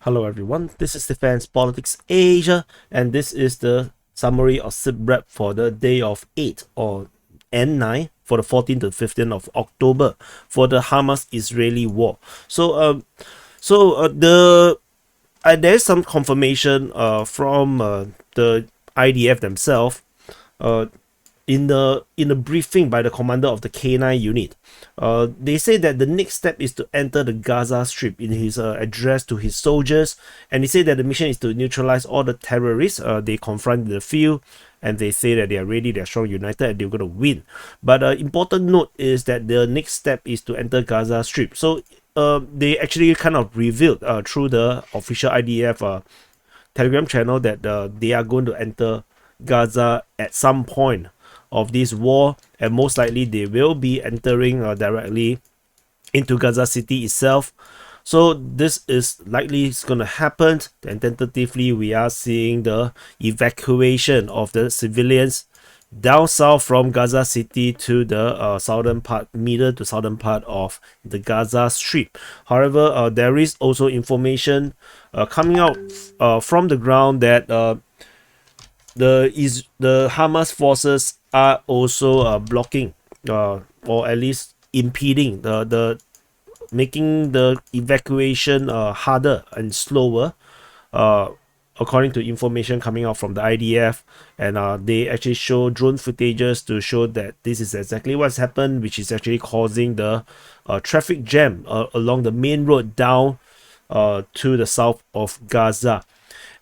Hello everyone, this is Defense Politics Asia, and this is the summary of SITREP for the day of 8 or N9 for the 14th to 15th of October for the Hamas-Israeli war. There's some confirmation from the IDF themselves in the briefing by the commander of the K9 unit. They say that the next step is to enter the Gaza Strip in his address to his soldiers, and they say that the mission is to neutralize all the terrorists they confront in the field, and they say that they are ready, they're strong, united, and they're going to win. But important note is that the next step is to enter Gaza Strip. So they actually kind of revealed through the official IDF Telegram channel that they are going to enter Gaza at some point of this war, and most likely they will be entering directly into Gaza City itself. So this is likely going to happen, and tentatively we are seeing the evacuation of the civilians down south from Gaza City to the southern part, middle to southern part of the Gaza Strip. However, there is also information coming out from the ground that the Hamas forces are also blocking or at least impeding the making the evacuation harder and slower, according to information coming out from the IDF. And they actually show drone footages to show that this is exactly what's happened, which is actually causing the traffic jam along the main road down to the south of Gaza.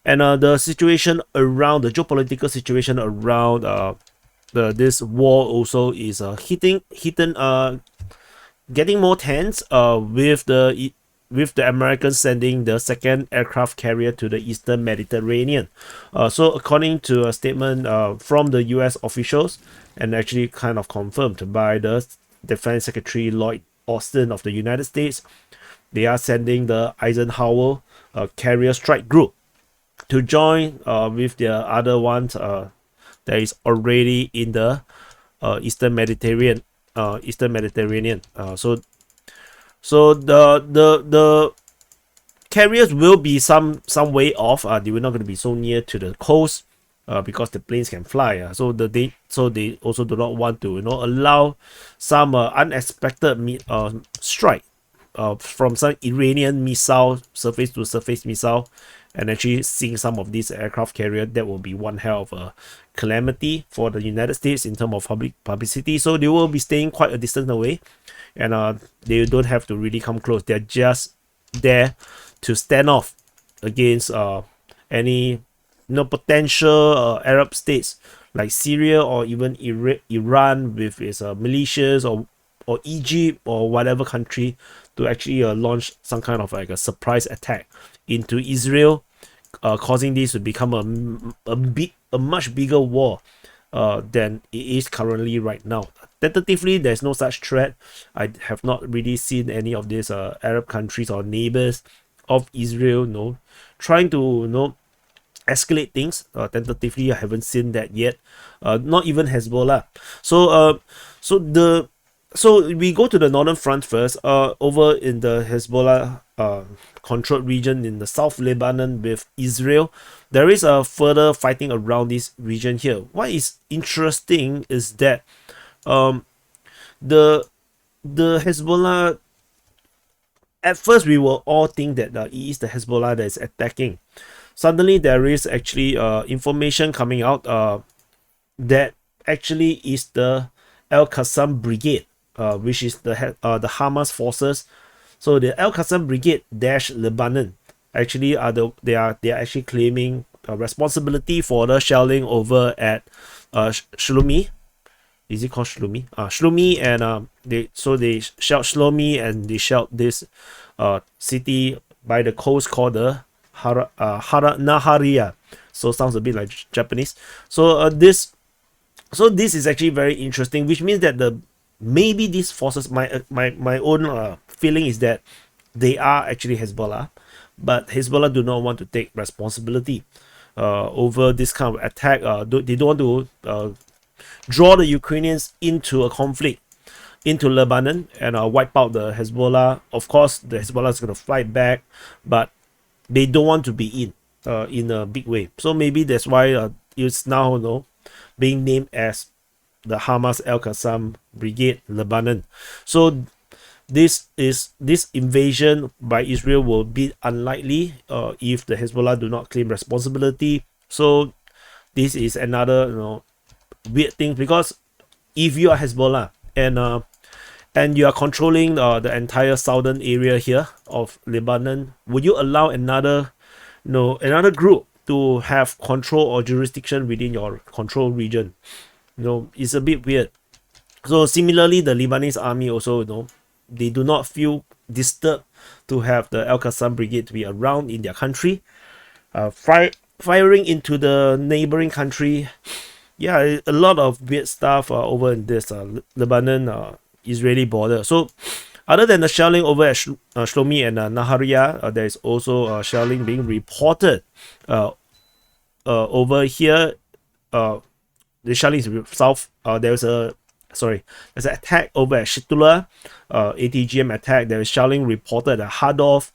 And the situation around, the geopolitical situation around this war also is getting more tense with the Americans sending the second aircraft carrier to the Eastern Mediterranean. So according to a statement from the US officials, and actually kind of confirmed by the Defense Secretary Lloyd Austin of the United States, they are sending the Eisenhower carrier strike group to join with the other ones that is already in the Eastern Mediterranean. So the carriers will be some way off. They will not going to be so near to the coast because the planes can fly. So they also do not want to allow some unexpected strike from some Iranian missile, surface to surface missile, and actually seeing some of these aircraft carrier. That will be one hell of a calamity for the United States in terms of publicity. So they will be staying quite a distance away, and they don't have to really come close. They're just there to stand off against any potential Arab states like Syria or even Iran with its militias, or Egypt or whatever country, to actually launch some kind of like a surprise attack into Israel, causing this to become a much bigger war than it is currently right now. Tentatively, there's no such threat. I have not really seen any of these Arab countries or neighbors of Israel trying to escalate things. Tentatively, I haven't seen that yet. Not even Hezbollah. So we go to the northern front first. Over in the Hezbollah controlled region in the South Lebanon with Israel, there is a further fighting around this region here. What is interesting is that the Hezbollah, at first we will all think that it is the Hezbollah that is attacking. Suddenly there is actually information coming out that actually is the Al-Aqsa Brigade, which is the Hamas forces. So the Al-Aqsa Brigade Lebanon actually they are actually claiming responsibility for the shelling over at Shlomi. Is it called Shlomi? Shlomi, and they shelled Shlomi, and they shelled this city by the coast called the Naharia. So sounds a bit like Japanese. So this is actually very interesting, which means that maybe these forces, my own feeling is that they are actually Hezbollah, but Hezbollah do not want to take responsibility over this kind of attack. They don't want to draw the Ukrainians into a conflict into Lebanon and wipe out the Hezbollah. Of course, the Hezbollah is going to fight back, but they don't want to be in a big way. So maybe that's why it's now, you know, being named as the Hamas Al-Qassam Brigade Lebanon. So this invasion by Israel will be unlikely if the Hezbollah do not claim responsibility. So this is another, you know, weird thing, because if you are Hezbollah and you are controlling the entire southern area here of Lebanon, would you allow another, you know, another group to have control or jurisdiction within your control region? You know, it's a bit weird. So similarly, the Lebanese army also, you know, they do not feel disturbed to have the Al-Qassam Brigade to be around in their country, firing into the neighboring country. Yeah, a lot of weird stuff over in this Lebanon Israeli border. So other than the shelling over at Shlomi and Nahariya, there is also shelling being reported over here. The shelling is south. There's an attack over at Shitula, ATGM attack. There is shelling reported at Hadov,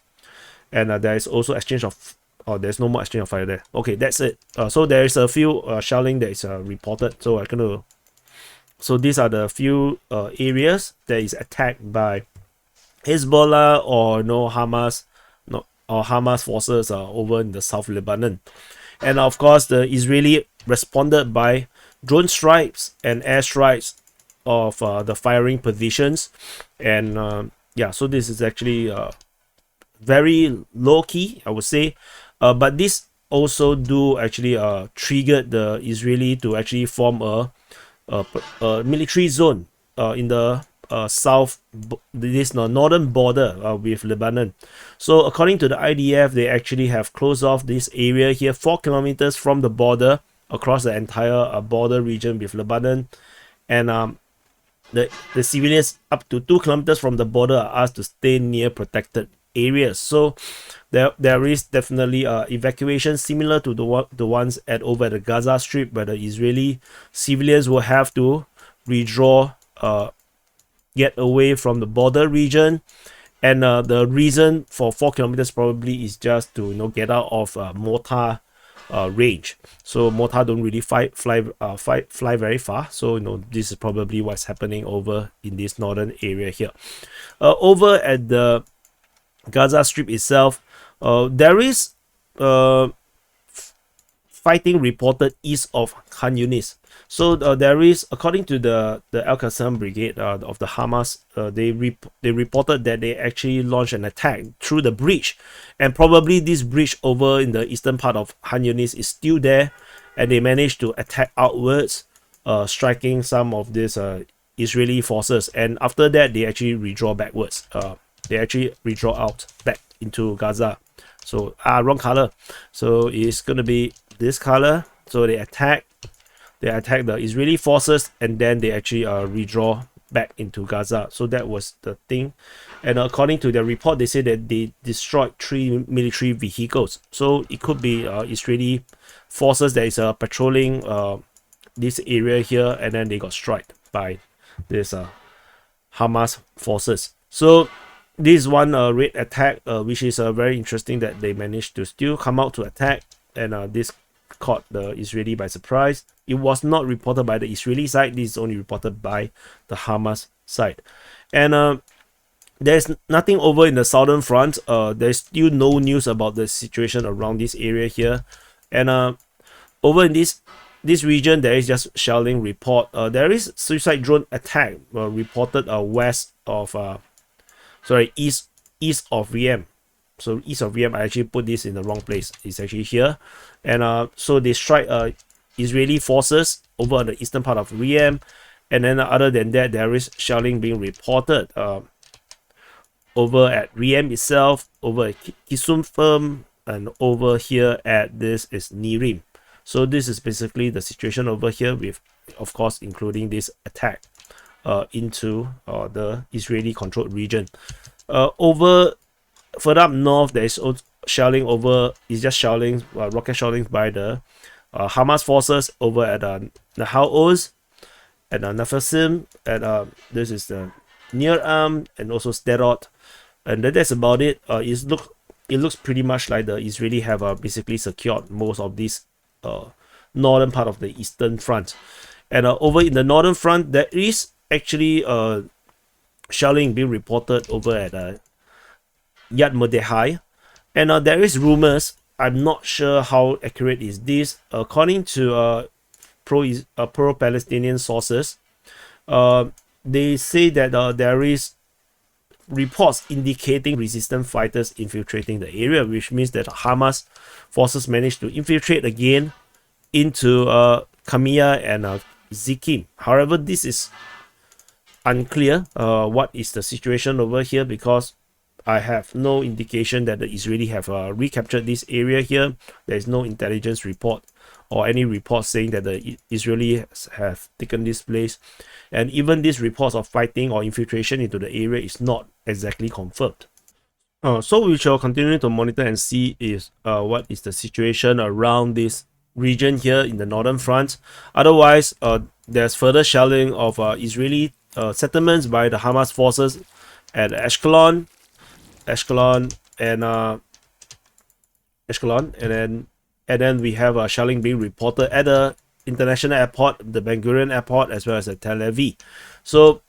and there is also exchange of. Oh, there's no more exchange of fire there. Okay, that's it. So there is a few shelling that is reported. So So these are the few areas that is attacked by Hezbollah or Hamas forces over in the South Lebanon. And of course, the Israeli responded by drone strikes and air strikes of the firing positions. And yeah, so this is actually very low key, I would say. But this also do actually trigger the Israeli to actually form a military zone in the northern border with Lebanon. So according to the IDF, they actually have closed off this area here 4 kilometers from the border across the entire border region with Lebanon. And the civilians up to 2 kilometers from the border are asked to stay near protected areas. So there is definitely evacuation similar to the ones over the Gaza Strip, where the Israeli civilians will have to redraw, get away from the border region. And the reason for 4 kilometers probably is just to, you know, get out of mortar range. So mortar don't really fly very far. So, you know, this is probably what's happening over in this northern area here. Over at the Gaza Strip itself, there is fighting reported east of Khan Yunis. So there is, according to the Al-Qassam Brigade of the Hamas, they reported that they actually launched an attack through the bridge, and probably this bridge over in the eastern part of Khan Yunis is still there, and they managed to attack outwards, striking some of these Israeli forces, and after that they actually redraw backwards. They actually redraw out back into Gaza. So wrong color. So it's gonna be this color. So they attack the Israeli forces, and then they actually redraw back into Gaza. So that was the thing. And according to their report, they say that they destroyed 3 military vehicles. So it could be Israeli forces that is patrolling this area here, and then they got struck by this Hamas forces. So this one raid attack, which is very interesting that they managed to still come out to attack, and this caught the Israeli by surprise. It was not reported by the Israeli side. This is only reported by the Hamas side. And there's nothing over in the southern front. There's still no news about the situation around this area here. And over in this region, there is just shelling report. There is suicide drone attack reported east of VM. So east of VM, I actually put this in the wrong place. It's actually here. And so they strike Israeli forces over the eastern part of VM. And then other than that, there is shelling being reported over at VM itself, over at Kisum Firm, and over here at this is Nirim. So this is basically the situation over here, with, of course, including this attack into the Israeli controlled region. Over further up north, there is also shelling over, is just shelling, rocket shelling by the Hamas forces over at Nahal Oz and Nafasim, and this is the Near and also Sderot, and that's about it. It looks it looks pretty much like the Israeli have basically secured most of this northern part of the eastern front. And over in the northern front, there is actually shelling being reported over at Yad Mordechai. And there is rumors, I'm not sure how accurate is this, according to pro-Palestinian sources, they say that there is reports indicating resistant fighters infiltrating the area, which means that Hamas forces managed to infiltrate again into Kamiya and Zikim. However, this is unclear what is the situation over here, because I have no indication that the Israeli have recaptured this area here. There is no intelligence report or any report saying that the Israelis have taken this place, and even these reports of fighting or infiltration into the area is not exactly confirmed. So we shall continue to monitor and see is what is the situation around this region here in the northern front. Otherwise, there's further shelling of Israeli settlements by the Hamas forces at Ashkelon, and then we have shelling being reported at the international airport, the Ben Gurion airport, as well as at Tel Aviv. So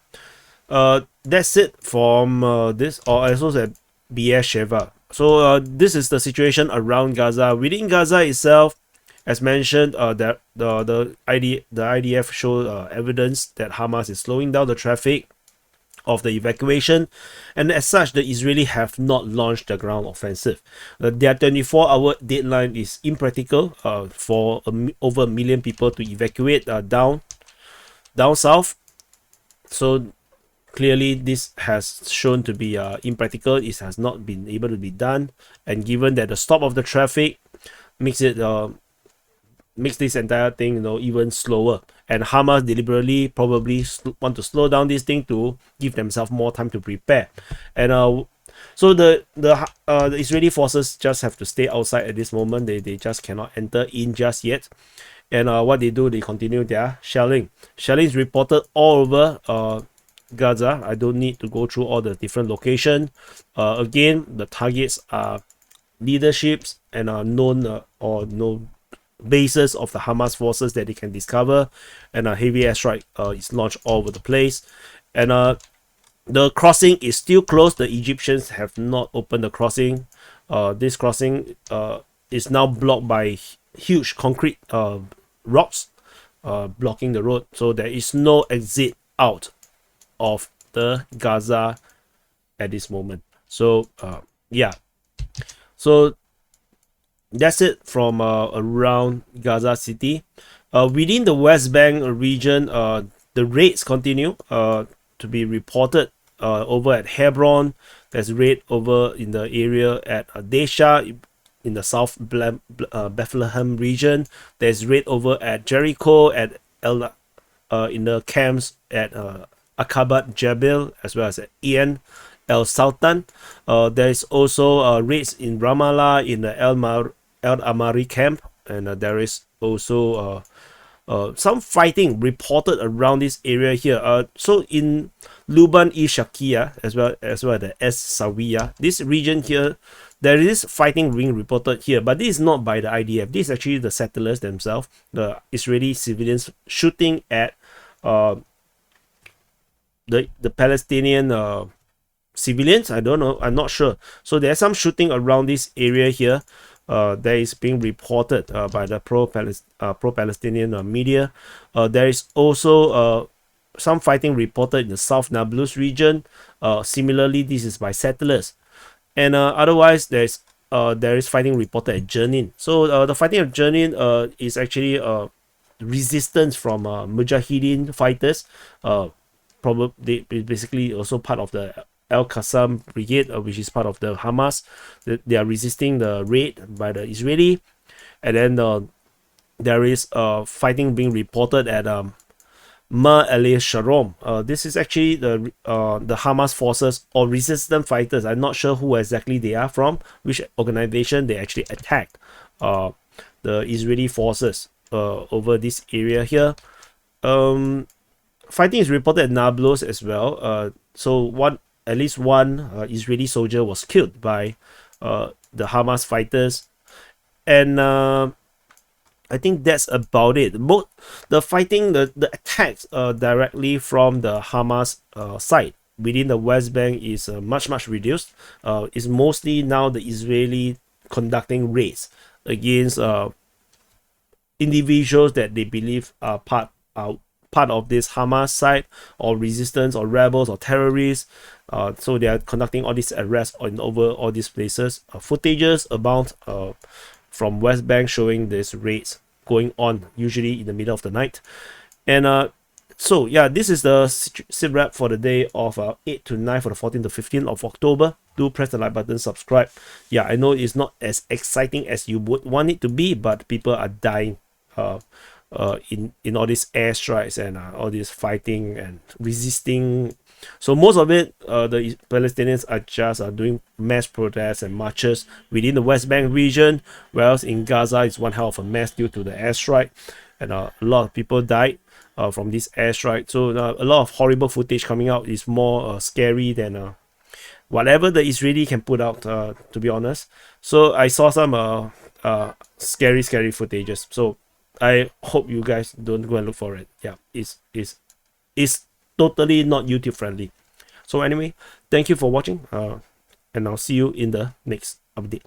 that's it from this, or also at Beersheba. So this is the situation around Gaza. Within Gaza itself, as mentioned, that the IDF showed evidence that Hamas is slowing down the traffic of the evacuation, and as such, the Israeli have not launched the ground offensive. Their 24-hour deadline is impractical for over a million people to evacuate down south. So clearly, this has shown to be impractical. It has not been able to be done, and given that the stop of the traffic makes it makes this entire thing even slower, and Hamas deliberately probably want to slow down this thing to give themselves more time to prepare. And so the Israeli forces just have to stay outside at this moment. They just cannot enter in just yet. And what they do, they continue their shelling. Shelling is reported all over Gaza. I don't need to go through all the different locations. Again, the targets are leaderships and known or known bases of the Hamas forces that they can discover, and a heavy airstrike is launched all over the place. And the crossing is still closed. The Egyptians have not opened the crossing. This crossing is now blocked by huge concrete rocks blocking the road, so there is no exit out of the Gaza at this moment. So yeah, so that's it from around Gaza City. Within the West Bank region, the raids continue to be reported over at Hebron. There's raid over in the area at Desha in the South Bethlehem region. There's raid over at Jericho, at in the camps at Akabat Jabil, as well as at Ian El Sultan. There is also raids in Ramallah in the El Amari camp, and there is also some fighting reported around this area here. So in Luban-e-Shakia, as well as the Es-Sawiya, this region here, there is fighting being reported here, but this is not by the IDF. This is actually the settlers themselves, the Israeli civilians shooting at the Palestinian civilians. I don't know, I'm not sure. So there's some shooting around this area here. That is being reported by the pro-Palestinian media. There is also some fighting reported in the South Nablus region. Similarly, this is by settlers. And otherwise, there is fighting reported at Jenin. So the fighting at Jenin is actually resistance from Mujahideen fighters. Probably basically also part of the Al-Qassam Brigade, which is part of the Hamas. They are resisting the raid by the Israeli. And then there is fighting being reported at Ma'ale Sharom. This is actually the Hamas forces or resistance fighters. I'm not sure who exactly they are from, which organization they actually attacked the Israeli forces over this area here. Fighting is reported at Nablus as well. So at least one Israeli soldier was killed by the Hamas fighters, and I think that's about it. Both the fighting, the attacks directly from the Hamas side within the West Bank is much reduced. It's mostly now the Israeli conducting raids against individuals that they believe are part of this Hamas side, or resistance, or rebels, or terrorists. So they are conducting all these arrests over all these places. Footages abound from West Bank showing these raids going on, usually in the middle of the night. And so yeah, this is the SITREP for the day of 8 to 9 for the 14th to 15th of October. Do press the like button, subscribe. Yeah, I know it's not as exciting as you would want it to be, but people are dying in all these airstrikes and all this fighting and resisting. So most of it, the Palestinians are just doing mass protests and marches within the West Bank region, whereas in Gaza it's one hell of a mess due to the airstrike, and a lot of people died from this airstrike. So a lot of horrible footage coming out is more scary than whatever the Israeli can put out, to be honest. So I saw some scary footages. So I hope you guys don't go and look for it. Yeah, it's totally not YouTube friendly. So anyway, thank you for watching, and I'll see you in the next update.